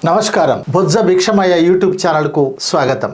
నమస్కారం. బొజ్జ భిక్షమయ్య యూట్యూబ్ ఛానల్కు స్వాగతం.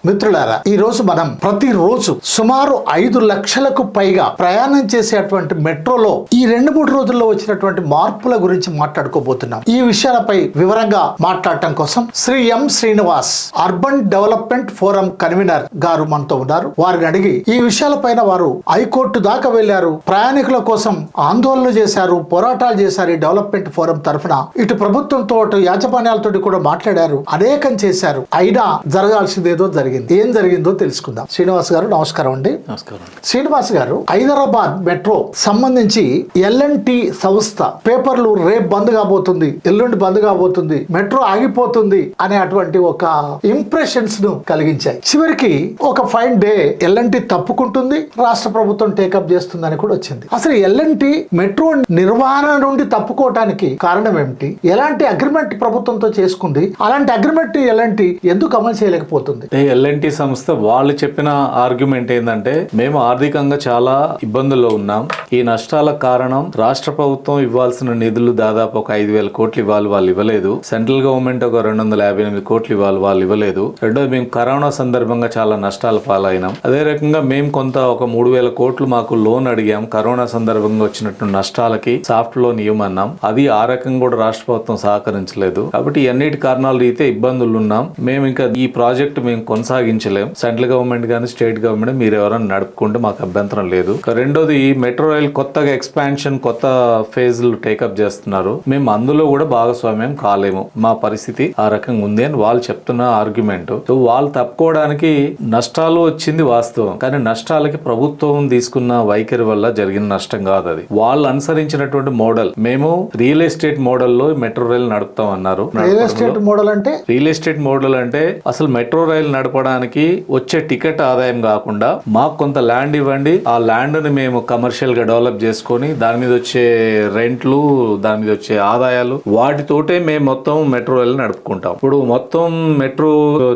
మిత్రులారా, ఈ రోజు మనం ప్రతిరోజు సుమారు 5 లక్షలకు పైగా ప్రయాణం చేసేటువంటి మెట్రోలో ఈ 2-3 రోజుల్లో వచ్చినటువంటి మార్పుల గురించి మాట్లాడుకోబోతున్నాం. ఈ విషయాలపై వివరంగా మాట్లాడటం కోసం Shri M Srinivas, urban development forum convener గారు మనతో ఉన్నారు. వారిని అడిగి ఈ విషయాలపైన వారు హైకోర్టు దాకా వెళ్లారు, ప్రయాణికుల కోసం ఆందోళనలు చేశారు, పోరాటాలు చేశారు. ఈ డెవలప్మెంట్ ఫోరం తరఫున ఇటు ప్రభుత్వంతో అటు యాజమాన్యాలతో కూడా మాట్లాడారు, అనేకం చేశారు. అయినా జరగాల్సిందేదో జరిగింది. ఏం జరిగిందో తెలుసుకుందాం. శ్రీనివాస్ గారు నమస్కారం అండి. నమస్కారం. శ్రీనివాస్ గారు, హైదరాబాద్ మెట్రో సంబంధించి ఎల్ఎన్టీ సంస్థ పేపర్లు రేపు బంద్ కాబోతుంది, ఎల్లుండి బంద్ కాబోతుంది, మెట్రో ఆగిపోతుంది అనే అటువంటి ఒక ఇంప్రెషన్స్ ను కలిగించాయి. చివరికి ఒక ఫైన్ డే ఎల్ఎన్టీ తప్పుకుంటుంది, రాష్ట్ర ప్రభుత్వం టేకప్ చేస్తుందని కూడా వచ్చింది. అసలు ఎల్ఎన్టీ మెట్రో నిర్వహణ నుండి తప్పుకోవటానికి కారణం ఏమిటి? ఎలాంటి అగ్రిమెంట్ ప్రభుత్వంతో చేసుకుంది? అలాంటి అగ్రిమెంట్ ఎల్ఎన్టీ ఎందుకు అమలు చేయలేకపోతుంది? ఎల్ఎన్టీ సంస్థ వాళ్ళు చెప్పిన ఆర్గ్యుమెంట్ ఏంటంటే, మేము ఆర్థికంగా చాలా ఇబ్బందుల్లో ఉన్నాం, ఈ నష్టాలకు కారణం రాష్ట్ర ప్రభుత్వం ఇవ్వాల్సిన నిధులు దాదాపు ఒక 5,000 కోట్లు ఇవ్వాలి, వాళ్ళు ఇవ్వలేదు. సెంట్రల్ గవర్నమెంట్ ఒక 258 కోట్లు ఇవ్వాలి, వాళ్ళు ఇవ్వలేదు. రెండోది, మేము కరోనా సందర్భంగా చాలా నష్టాల పాలైనాం. అదే రకంగా మేము కొంత ఒక 3,000 కోట్లు మాకు లోన్ అడిగాం, కరోనా సందర్భంగా వచ్చినట్టు నష్టాలకి సాఫ్ట్ లోన్ ఇవ్వమన్నాం. అది ఆ రకంగా కూడా రాష్ట్ర ప్రభుత్వం సహకరించలేదు. కాబట్టి అన్నిటి కారణాల రీతే ఇబ్బందులు ఉన్నాం. మేము ఇంకా ఈ ప్రాజెక్ట్ మేము కొనసాగించలేం. సెంట్రల్ గవర్నమెంట్ కానీ స్టేట్ గవర్నమెంట్ మీరు ఎవరైనా నడుపుకుంటే మాకు అభ్యంతరం లేదు. రెండోది, మెట్రో రైల్ కొత్తగా ఎక్స్పాన్షన్ కొత్త ఫేజ్లు టేకప్ చేస్తున్నారు, మేము అందులో కూడా భాగస్వామ్యం కాలేము, మా పరిస్థితి ఆ రకంగా ఉంది అని వాళ్ళు చెప్తున్న ఆర్గ్యుమెంట్. సో వాళ్ళు తప్పుకోవడానికి నష్టాలు వచ్చింది వాస్తవం, కానీ నష్టాలకి ప్రభుత్వం తీసుకున్న వైఖరి వల్ల జరిగిన నష్టం కాదు. అది వాళ్ళు అనుసరించినటువంటి మోడల్. మేము రియల్ ఎస్టేట్ మోడల్లో మెట్రో రైల్ నడుపుతాం అన్నారు. రియల్ ఎస్టేట్ మోడల్ అంటే అసలు మెట్రో రైలు నడపడానికి వచ్చే టికెట్ ఆదాయం కాకుండా మాకు కొంత ల్యాండ్ ఇవ్వండి, ఆ ల్యాండ్ ని మేము కమర్షియల్ గా డెవలప్ చేసుకొని దాని మీద వచ్చే రెంట్లు, దాని మీద వచ్చే ఆదాయాలు, వాటితోటే మేము మొత్తం మెట్రో రైలు నడుపుకుంటాం. ఇప్పుడు మొత్తం మెట్రో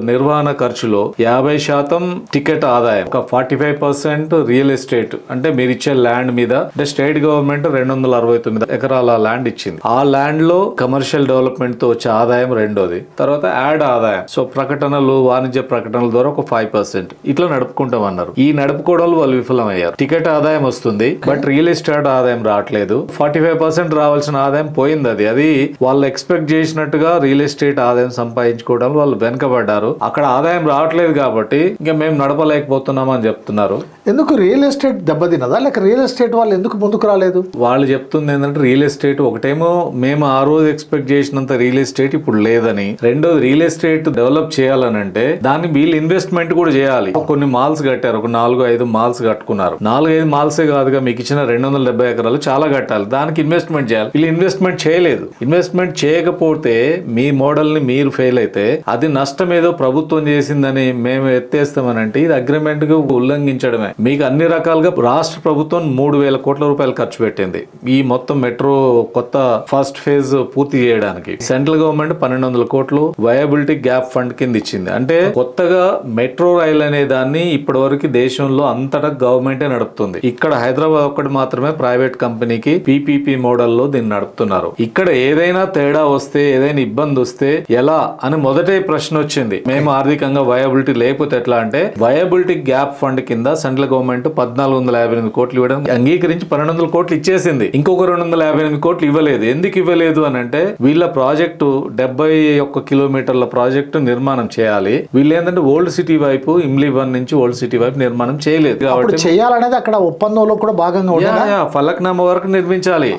నిర్వహణ ఖర్చులో 50% టికెట్ ఆదాయం, ఒక 45% రియల్ ఎస్టేట్ అంటే మీరు ఇచ్చే ల్యాండ్ మీద. అంటే స్టేట్ గవర్నమెంట్ 269 ఎకరాల ల్యాండ్ ఇచ్చింది. ఆ ల్యాండ్ లో కమర్షియల్ డెవలప్మెంట్ తో వచ్చే ఆదాయం రెండోది. తర్వాత యాడ్ ఆదాయం, సో ప్రకటనలు, వాణిజ్య ప్రకటనల ద్వారా ఒక 5% ఇట్లా నడుపుకుంటాం అన్నారు. ఈ నడుపుకోవడంలో వాళ్ళు విఫలమయ్యారు. టికెట్ ఆదాయం వస్తుంది, బట్ రియల్ ఎస్టేట్ ఆదాయం రావట్లేదు. 45% రావాల్సిన ఆదాయం పోయింది. అది వాళ్ళు ఎక్స్పెక్ట్ చేసినట్టుగా రియల్ ఎస్టేట్ ఆదాయం సంపాదించుకోవడం వాళ్ళు వెనకబడ్డారు. అక్కడ ఆదాయం రావట్లేదు కాబట్టి ఇంకా మేము నడపలేకపోతున్నాం అని చెప్తున్నారు. ఎందుకు రియల్ ఎస్టేట్ దెబ్బతిన్నదా, లేక రియల్ ఎస్టేట్ వాళ్ళు ఎందుకు ముందుకు రాలేదు? వాళ్ళు చెప్తుంది ఏంటంటే, రియల్ ఎస్టేట్ ఒకటేమో మేము ఆ రోజు ఎక్స్పెక్ట్ చేసినంత రియల్ ఎస్టేట్ ఇప్పుడు లేదని, రెండోది రియల్ ఎస్టేట్ డెవలప్ చేయాలని అంటే దాన్ని వీళ్ళు ఇన్వెస్ట్మెంట్ కూడా చేయాలి. కొన్ని మాల్స్ కట్టారు, ఒక 4-5 మాల్స్ కట్టుకున్నారు. 4-5 మాల్సే కాదుగా, మీకు ఇచ్చిన 270 ఎకరాలు చాలా కట్టాలి, దానికి ఇన్వెస్ట్మెంట్ చేయాలి. వీళ్ళు ఇన్వెస్ట్మెంట్ చేయలేదు. ఇన్వెస్ట్మెంట్ చేయకపోతే మీ మోడల్ ని మీరు ఫెయిల్ అయితే అది నష్టం ఏదో ప్రభుత్వం చేసిందని మేము ఎత్తేస్తామని అంటే ఇది అగ్రిమెంట్ కు ఉల్లంఘించడమే. మీకు అన్ని రకాలుగా రాష్ట్ర ప్రభుత్వం 3,000 కోట్ల రూపాయలు ఖర్చు పెట్టింది ఈ మొత్తం మెట్రో కొత్త ఫస్ట్ ఫేజ్ పూర్తి చేయడానికి. సెంట్రల్ గవర్నమెంట్ 1,200 కోట్లు వయబిలిటీ గ్యాప్ ఫండ్ కింద ఇచ్చింది. అంటే కొత్తగా మెట్రో రైల్ అనే దాన్ని ఇప్పటి వరకు దేశంలో అంతటా గవర్నమెంటే నడుపుతుంది. ఇక్కడ హైదరాబాద్ ఒక్కటి మాత్రమే ప్రైవేట్ కంపెనీకి పీపీపీ మోడల్లో దీన్ని నడుపుతున్నారు. ఇక్కడ ఏదైనా తేడా వస్తే, ఏదైనా ఇబ్బంది వస్తే ఎలా అని మొదటే ప్రశ్న వచ్చింది. మేము ఆర్థికంగా వయబిలిటీ లేకపోతే ఎట్లా అంటే, వయబిలిటీ గ్యాప్ ఫండ్ కింద సెంట్రల్ గవర్నమెంట్ 1,458 కోట్లు ఇవ్వడం అంగీకరించి 1,200 కోట్లు ఇచ్చేసింది. ఇంకొక 258 కోట్లు ఇవ్వలేదు. ఎందుకు ఇవ్వలేదు అని అంటే, వీళ్ళ ప్రాజెక్టు 71 కిలోమీటర్ల ప్రాజెక్టు నిర్మాణం చేయాలి. వీళ్ళు ఏంటంటే ఓల్డ్ సిటీ వైపు, ఇమ్లీ 1 నుంచి ఓల్డ్ సిటీ వైపు నిర్మాణం చేయలేదు కాబట్టి చేయాలనేది అక్కడ ఒప్పందంలో కూడా భాగంగా ఫలక్నామా వరకు నిర్మించాలి.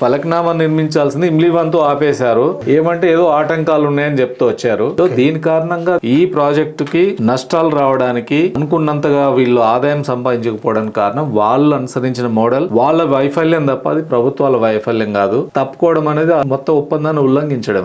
ఫలక్నామా నిర్మించాల్సింది ఇమ్లీ 1 తో ఆపేశారు. ఏమంటే ఏదో ఆటంకాలు ఉన్నాయని చెప్తూ వచ్చారు. సో దీని కారణంగా ఈ ప్రాజెక్టు కి నష్టాలు రావడానికి, అనుకున్నంతగా వీళ్ళు ఆదాయం సంపాదించకపోవడానికి కారణం వాళ్ళు అనుసరించిన మోడల్, వాళ్ళ వైఫల్యం తప్ప అది ప్రభుత్వాల వైఫల్యం కాదు. తప్పుకోవడం అనేది మొత్తం ఒప్పందాన్ని ఉల్లంఘించడం.